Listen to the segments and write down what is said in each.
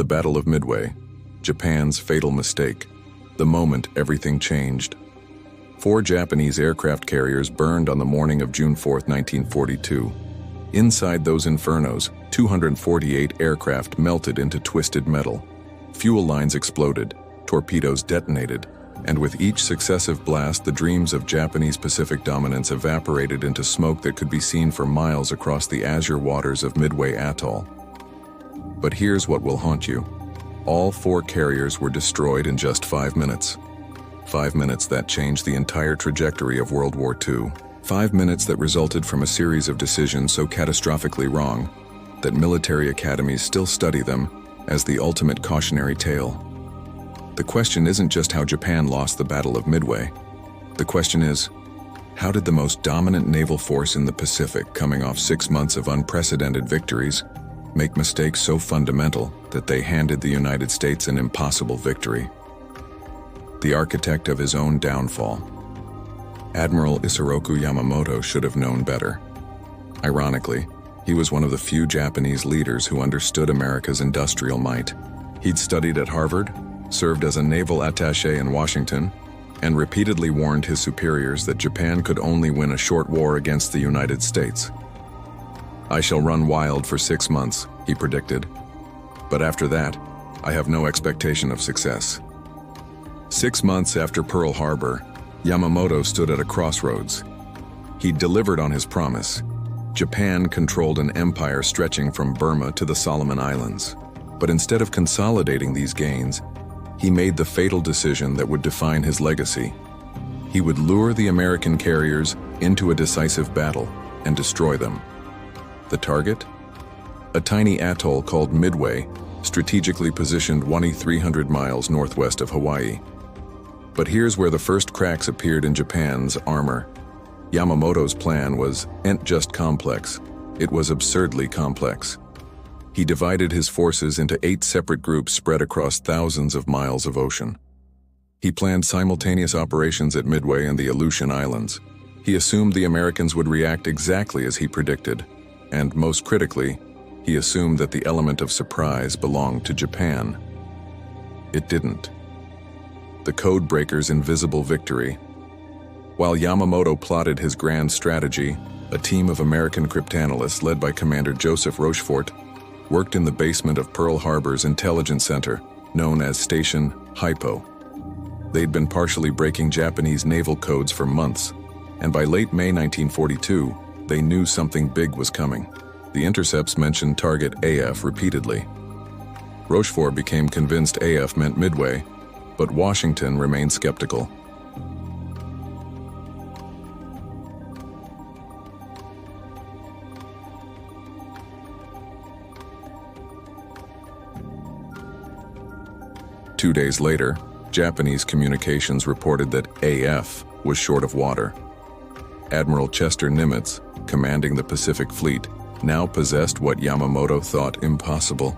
The Battle of Midway, Japan's fatal mistake, the moment everything changed. 4 Japanese aircraft carriers burned on the morning of June 4, 1942. Inside those infernos, 248 aircraft melted into twisted metal. Fuel lines exploded, torpedoes detonated, and with each successive blast, the dreams of Japanese Pacific dominance evaporated into smoke that could be seen for miles across the azure waters of Midway Atoll. But here's what will haunt you. All 4 carriers were destroyed in just 5 minutes. 5 minutes that changed the entire trajectory of World War II. 5 minutes that resulted from a series of decisions so catastrophically wrong that military academies still study them as the ultimate cautionary tale. The question isn't just how Japan lost the Battle of Midway. The question is, how did the most dominant naval force in the Pacific, coming off 6 months of unprecedented victories, make mistakes so fundamental that they handed the United States an impossible victory? The architect of his own downfall, Admiral Isoroku Yamamoto, should have known better. Ironically, he was one of the few Japanese leaders who understood America's industrial might. He'd studied at Harvard, served as a naval attaché in Washington, and repeatedly warned his superiors that Japan could only win a short war against the United States. "I shall run wild for 6 months," he predicted. "But after that, I have no expectation of success." 6 months after Pearl Harbor, Yamamoto stood at a crossroads. He delivered on his promise. Japan controlled an empire stretching from Burma to the Solomon Islands. But instead of consolidating these gains, he made the fatal decision that would define his legacy. He would lure the American carriers into a decisive battle and destroy them. The target? A tiny atoll called Midway, strategically positioned 2,300 miles northwest of Hawaii. But here's where the first cracks appeared in Japan's armor. Yamamoto's plan wasn't just complex, it was absurdly complex. He divided his forces into 8 separate groups spread across thousands of miles of ocean. He planned simultaneous operations at Midway and the Aleutian Islands. He assumed the Americans would react exactly as he predicted, and most critically, he assumed that the element of surprise belonged to Japan. It didn't. The code breaker's invisible victory. While Yamamoto plotted his grand strategy, a team of American cryptanalysts led by Commander Joseph Rochefort worked in the basement of Pearl Harbor's intelligence center, known as Station Hypo. They'd been partially breaking Japanese naval codes for months, and by late May 1942, they knew something big was coming. The intercepts mentioned target AF repeatedly. Rochefort became convinced AF meant Midway, but Washington remained skeptical. Two days later, Japanese communications reported that AF was short of water. Admiral Chester Nimitz, commanding the Pacific Fleet, now possessed what Yamamoto thought impossible.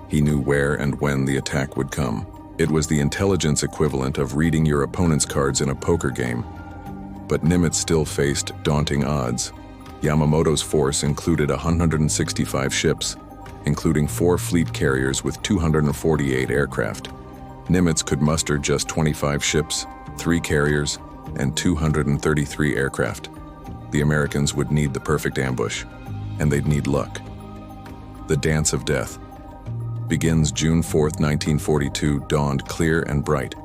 He knew where and when the attack would come. It was the intelligence equivalent of reading your opponent's cards in a poker game. But Nimitz still faced daunting odds. Yamamoto's force included 165 ships, including 4 fleet carriers with 248 aircraft. Nimitz could muster just 25 ships, 3 carriers, and 233 aircraft. The Americans would need the perfect ambush, and they'd need luck. The Dance of Death begins June 4, 1942, dawned clear and bright.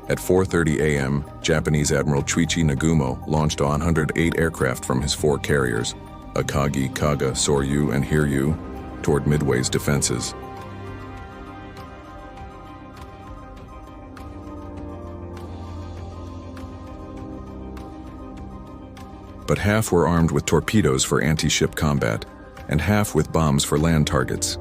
At 4:30 a.m., Japanese Admiral Chuichi Nagumo launched 108 aircraft from his 4 carriers, Akagi, Kaga, Soryu, and Hiryu, toward Midway's defenses. But half were armed with torpedoes for anti-ship combat, and half with bombs for land targets.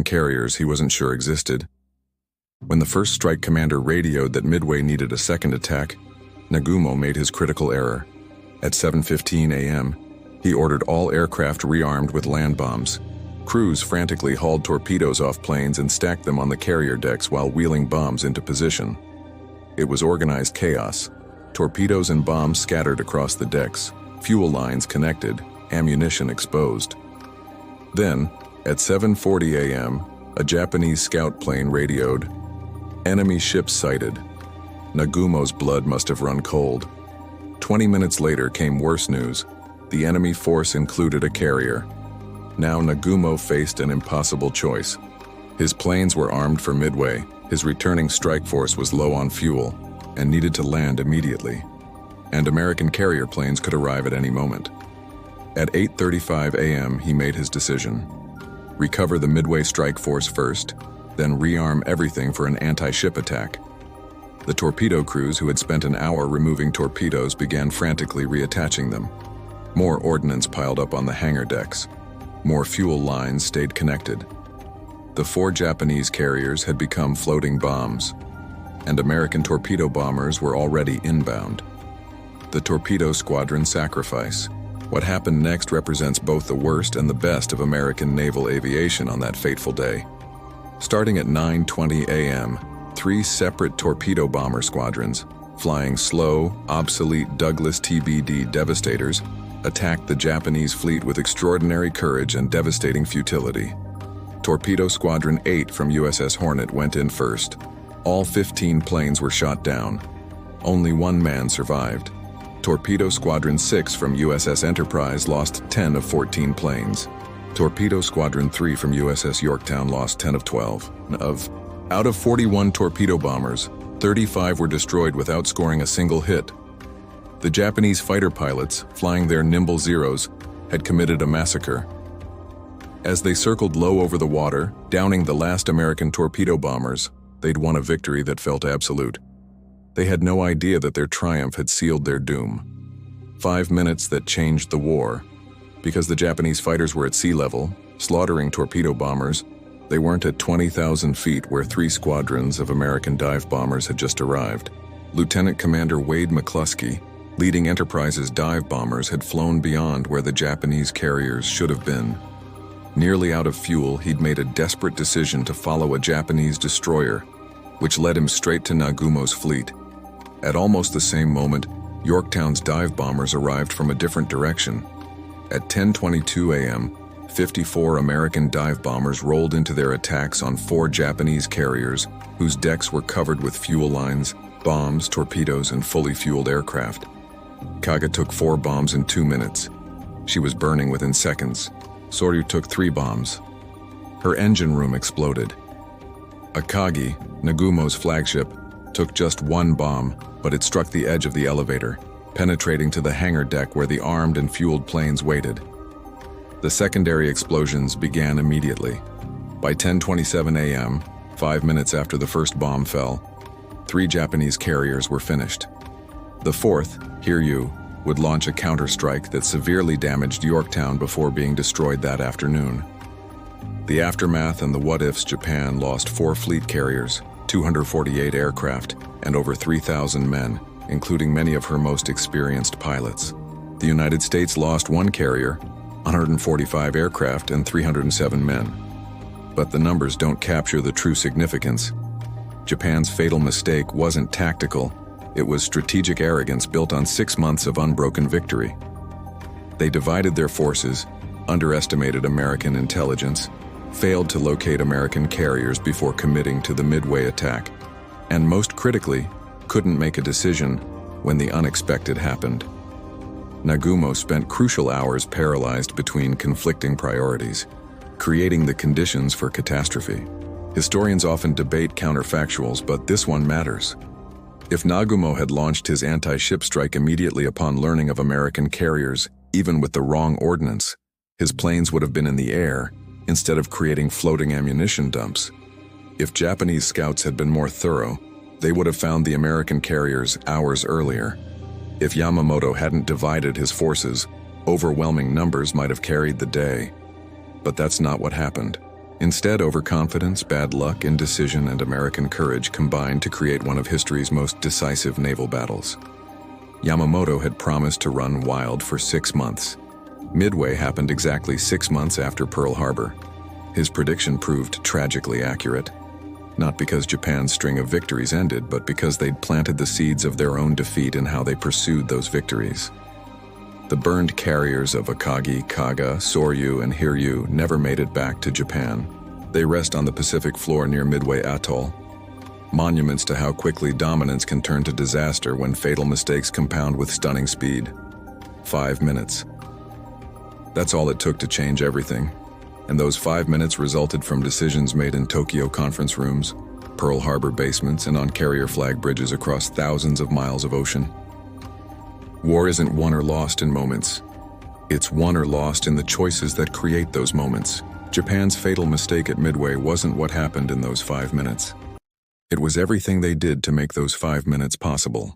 Carriers he wasn't sure existed. When the first strike commander radioed that Midway needed a second attack, Nagumo made his critical error. At 7:15 a.m., he ordered all aircraft rearmed with land bombs. Crews frantically hauled torpedoes off planes and stacked them on the carrier decks while wheeling bombs into position. It was organized chaos, Torpedoes and bombs scattered across the decks, fuel lines connected, ammunition exposed. Then, at 7:40 a.m., a Japanese scout plane radioed, "Enemy ship sighted." Nagumo's blood must have run cold. 20 minutes later came worse news. The enemy force included a carrier. Now Nagumo faced an impossible choice. His planes were armed for Midway, his returning strike force was low on fuel, and needed to land immediately. And American carrier planes could arrive at any moment. At 8:35 a.m. he made his decision. Recover the Midway strike force first, then rearm everything for an anti-ship attack. The torpedo crews who had spent an hour removing torpedoes began frantically reattaching them. More ordnance piled up on the hangar decks. More fuel lines stayed connected. The 4 Japanese carriers had become floating bombs, and American torpedo bombers were already inbound. The torpedo squadron sacrifice. What happened next represents both the worst and the best of American naval aviation on that fateful day. Starting at 9:20 a.m., 3 separate torpedo bomber squadrons, flying slow, obsolete Douglas TBD Devastators, attacked the Japanese fleet with extraordinary courage and devastating futility. Torpedo Squadron 8 from USS Hornet went in first. All 15 planes were shot down. Only 1 man survived. Torpedo Squadron 6 from USS Enterprise lost 10 of 14 planes. Torpedo Squadron 3 from USS Yorktown lost 10 of 12. Out of 41 torpedo bombers, 35 were destroyed without scoring a single hit. The Japanese fighter pilots, flying their nimble Zeros, had committed a massacre. As they circled low over the water, downing the last American torpedo bombers, they'd won a victory that felt absolute. They had no idea that their triumph had sealed their doom. 5 minutes that changed the war. Because the Japanese fighters were at sea level, slaughtering torpedo bombers, they weren't at 20,000 feet where 3 squadrons of American dive bombers had just arrived. Lieutenant Commander Wade McCluskey, leading Enterprise's dive bombers, had flown beyond where the Japanese carriers should have been. Nearly out of fuel, he'd made a desperate decision to follow a Japanese destroyer, which led him straight to Nagumo's fleet. At almost the same moment, Yorktown's dive bombers arrived from a different direction. At 10:22 a.m., 54 American dive bombers rolled into their attacks on 4 Japanese carriers, whose decks were covered with fuel lines, bombs, torpedoes, and fully fueled aircraft. Kaga took 4 bombs in 2 minutes. She was burning within seconds. Soryu took 3 bombs. Her engine room exploded. Akagi, Nagumo's flagship, took just 1 bomb, but it struck the edge of the elevator, penetrating to the hangar deck where the armed and fueled planes waited. The secondary explosions began immediately. By 10:27 a.m., 5 minutes after the first bomb fell, 3 Japanese carriers were finished. The 4th, Hiryu, would launch a counterstrike that severely damaged Yorktown before being destroyed that afternoon. The aftermath and the what-ifs: Japan lost 4 fleet carriers, 248 aircraft, and over 3,000 men, including many of her most experienced pilots. The United States lost 1 carrier, 145 aircraft, and 307 men. But the numbers don't capture the true significance. Japan's fatal mistake wasn't tactical, it was strategic arrogance built on 6 months of unbroken victory. They divided their forces, underestimated American intelligence, failed to locate American carriers before committing to the Midway attack, and most critically, couldn't make a decision when the unexpected happened. Nagumo spent crucial hours paralyzed between conflicting priorities, creating the conditions for catastrophe. Historians often debate counterfactuals, but this one matters. If Nagumo had launched his anti-ship strike immediately upon learning of American carriers, even with the wrong ordnance, his planes would have been in the air instead of creating floating ammunition dumps. If Japanese scouts had been more thorough, they would have found the American carriers hours earlier. If Yamamoto hadn't divided his forces, overwhelming numbers might have carried the day. But that's not what happened. Instead, overconfidence, bad luck, indecision, and American courage combined to create one of history's most decisive naval battles. Yamamoto had promised to run wild for 6 months. Midway happened exactly 6 months after Pearl Harbor. His prediction proved tragically accurate. Not because Japan's string of victories ended, but because they'd planted the seeds of their own defeat in how they pursued those victories. The burned carriers of Akagi, Kaga, Soryu, and Hiryu never made it back to Japan. They rest on the Pacific floor near Midway Atoll, monuments to how quickly dominance can turn to disaster when fatal mistakes compound with stunning speed. 5 minutes. That's all it took to change everything. And those 5 minutes resulted from decisions made in Tokyo conference rooms, Pearl Harbor basements, and on carrier flag bridges across thousands of miles of ocean. War isn't won or lost in moments. It's won or lost in the choices that create those moments. Japan's fatal mistake at Midway wasn't what happened in those 5 minutes. It was everything they did to make those 5 minutes possible.